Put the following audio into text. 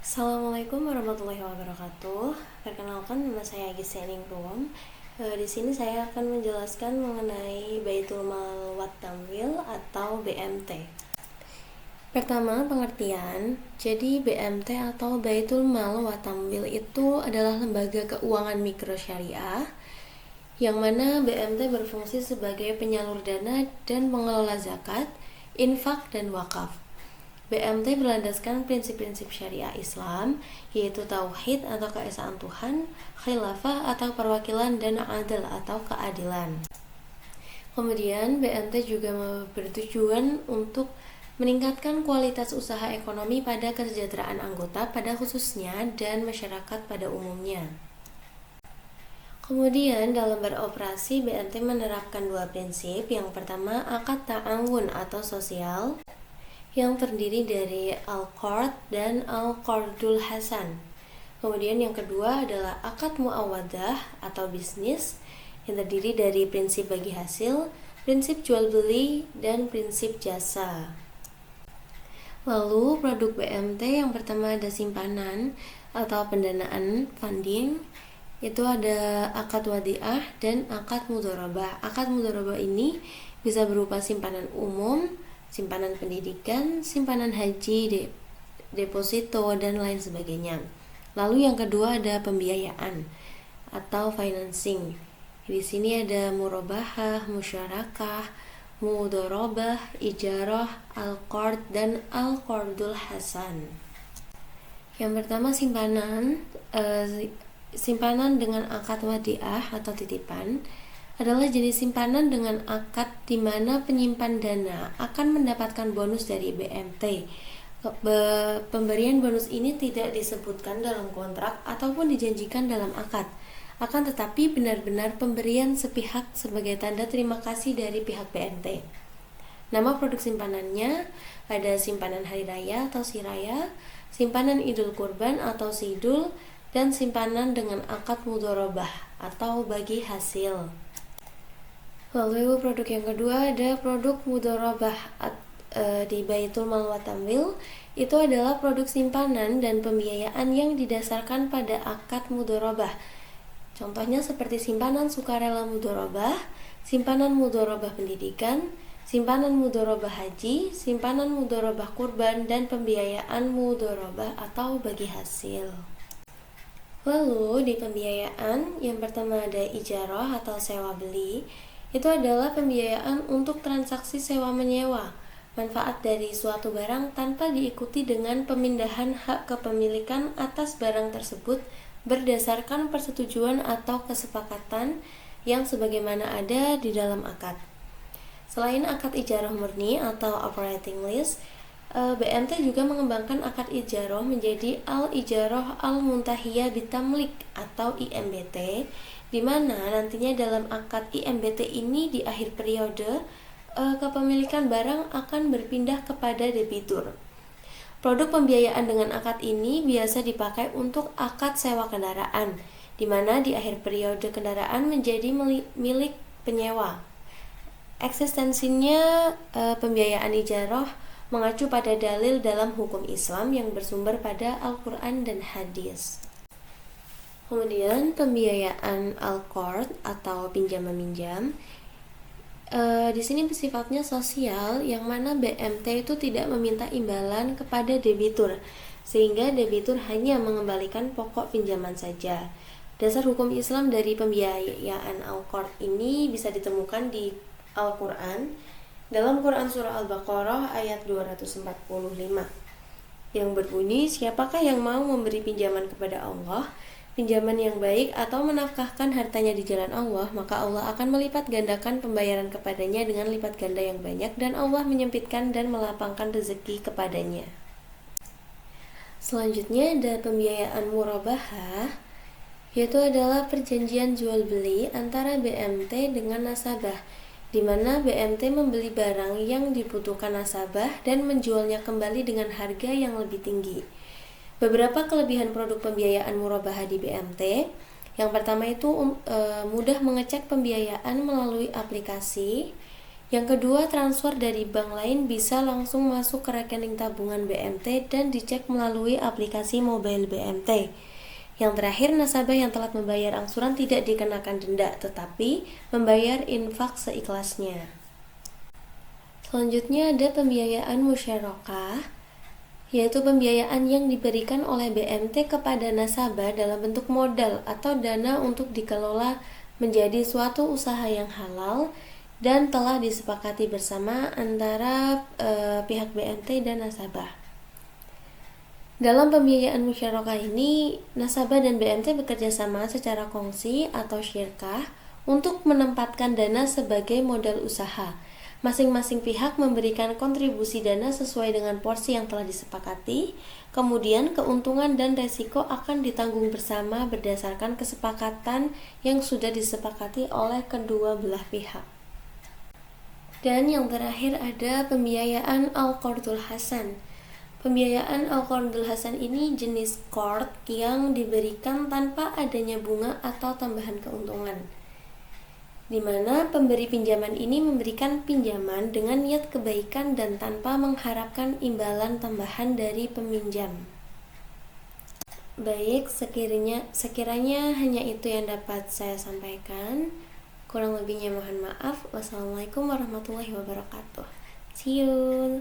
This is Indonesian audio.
Assalamualaikum warahmatullahi wabarakatuh. Perkenalkan, nama saya Gisya Ningrum. Di sini saya akan menjelaskan mengenai Baitul Mal wat Tamwil atau BMT. Pertama, pengertian. Jadi BMT atau Baitul Mal wat Tamwil itu adalah lembaga keuangan mikro syariah yang mana BMT berfungsi sebagai penyalur dana dan pengelola zakat, infak, dan wakaf. BMT berlandaskan prinsip-prinsip syariah Islam, yaitu tauhid atau keesaan Tuhan, khilafah atau perwakilan, dan adil atau keadilan. Kemudian BMT juga bertujuan untuk meningkatkan kualitas usaha ekonomi pada kesejahteraan anggota pada khususnya dan masyarakat pada umumnya. Kemudian dalam beroperasi, BMT menerapkan dua prinsip. Yang pertama, akad ta'awun atau sosial, yang terdiri dari Al-Qard dan Al-Qardul Hasan. Kemudian yang kedua adalah akad muawadah atau bisnis, yang terdiri dari prinsip bagi hasil, prinsip jual beli, dan prinsip jasa. Lalu produk BMT yang pertama ada simpanan atau pendanaan funding, itu ada akad wadiah dan akad mudharabah. Akad mudharabah ini bisa berupa simpanan umum, simpanan pendidikan, simpanan haji, deposito, dan lain sebagainya. Lalu yang kedua ada pembiayaan atau financing. Di sini ada murabahah, musyarakah, mudharabah, ijarah, al-qard, dan al-qardul hasan. Yang pertama simpanan dengan akad wadiah atau titipan adalah jenis simpanan dengan akad di mana penyimpan dana akan mendapatkan bonus dari BMT. Pemberian bonus ini tidak disebutkan dalam kontrak ataupun dijanjikan dalam akad, akan tetapi benar-benar pemberian sepihak sebagai tanda terima kasih dari pihak BMT. Nama produk simpanannya ada simpanan hari raya atau siraya, simpanan idul kurban atau sidul, dan simpanan dengan akad mudharabah atau bagi hasil. Lalu produk yang kedua ada produk mudharabah di Baitul Mal wat Tamwil. Itu adalah produk simpanan dan pembiayaan yang didasarkan pada akad mudharabah. Contohnya seperti simpanan sukarela mudharabah, simpanan mudharabah pendidikan, simpanan mudharabah haji, simpanan mudharabah kurban, dan pembiayaan mudharabah atau bagi hasil. Lalu di pembiayaan yang pertama ada ijarah atau sewa beli. Itu adalah pembiayaan untuk transaksi sewa menyewa manfaat dari suatu barang tanpa diikuti dengan pemindahan hak kepemilikan atas barang tersebut berdasarkan persetujuan atau kesepakatan yang sebagaimana ada di dalam akad. Selain akad ijarah murni atau operating lease, BMT juga mengembangkan akad ijarah menjadi al-ijarah al-muntahiyah bitamlik atau IMBT, di mana nantinya dalam akad IMBT ini di akhir periode kepemilikan barang akan berpindah kepada debitur. Produk pembiayaan dengan akad ini biasa dipakai untuk akad sewa kendaraan, di mana di akhir periode kendaraan menjadi milik penyewa. Eksistensinya pembiayaan ijarah mengacu pada dalil dalam hukum Islam yang bersumber pada Al-Quran dan Hadis. Kemudian pembiayaan Al-Qard atau pinjam-meminjam. Di sini sifatnya sosial, yang mana BMT itu tidak meminta imbalan kepada debitur, sehingga debitur hanya mengembalikan pokok pinjaman saja. Dasar hukum Islam dari pembiayaan Al-Qard ini bisa ditemukan di Al-Quran, dalam Quran Surah Al-Baqarah ayat 245 yang berbunyi, siapakah yang mau memberi pinjaman kepada Allah, pinjaman yang baik, atau menafkahkan hartanya di jalan Allah, maka Allah akan melipat gandakan pembayaran kepadanya dengan lipat ganda yang banyak, dan Allah menyempitkan dan melapangkan rezeki kepadanya. Selanjutnya ada pembiayaan murabahah, yaitu adalah perjanjian jual beli antara BMT dengan nasabah, di mana BMT membeli barang yang dibutuhkan nasabah dan menjualnya kembali dengan harga yang lebih tinggi. Beberapa kelebihan produk pembiayaan murabahah di BMT. Yang pertama itu mudah mengecek pembiayaan melalui aplikasi. Yang kedua, transfer dari bank lain bisa langsung masuk ke rekening tabungan BMT dan dicek melalui aplikasi mobile BMT. Yang terakhir, nasabah yang telat membayar angsuran tidak dikenakan denda, tetapi membayar infak seikhlasnya. Selanjutnya ada pembiayaan musyarakah, yaitu pembiayaan yang diberikan oleh BMT kepada nasabah dalam bentuk modal atau dana untuk dikelola menjadi suatu usaha yang halal dan telah disepakati bersama antara pihak BMT dan nasabah. Dalam pembiayaan musyarakah ini, nasabah dan BMT bekerja sama secara kongsi atau syirkah untuk menempatkan dana sebagai modal usaha. Masing-masing pihak memberikan kontribusi dana sesuai dengan porsi yang telah disepakati, kemudian keuntungan dan resiko akan ditanggung bersama berdasarkan kesepakatan yang sudah disepakati oleh kedua belah pihak. Dan yang terakhir ada pembiayaan Al-Qardul Hasan. Pembiayaan Al-Qardul Hasan ini jenis qard yang diberikan tanpa adanya bunga atau tambahan keuntungan, di mana pemberi pinjaman ini memberikan pinjaman dengan niat kebaikan dan tanpa mengharapkan imbalan tambahan dari peminjam. Baik, sekiranya hanya itu yang dapat saya sampaikan. Kurang lebihnya mohon maaf. Wassalamualaikum warahmatullahi wabarakatuh. See you.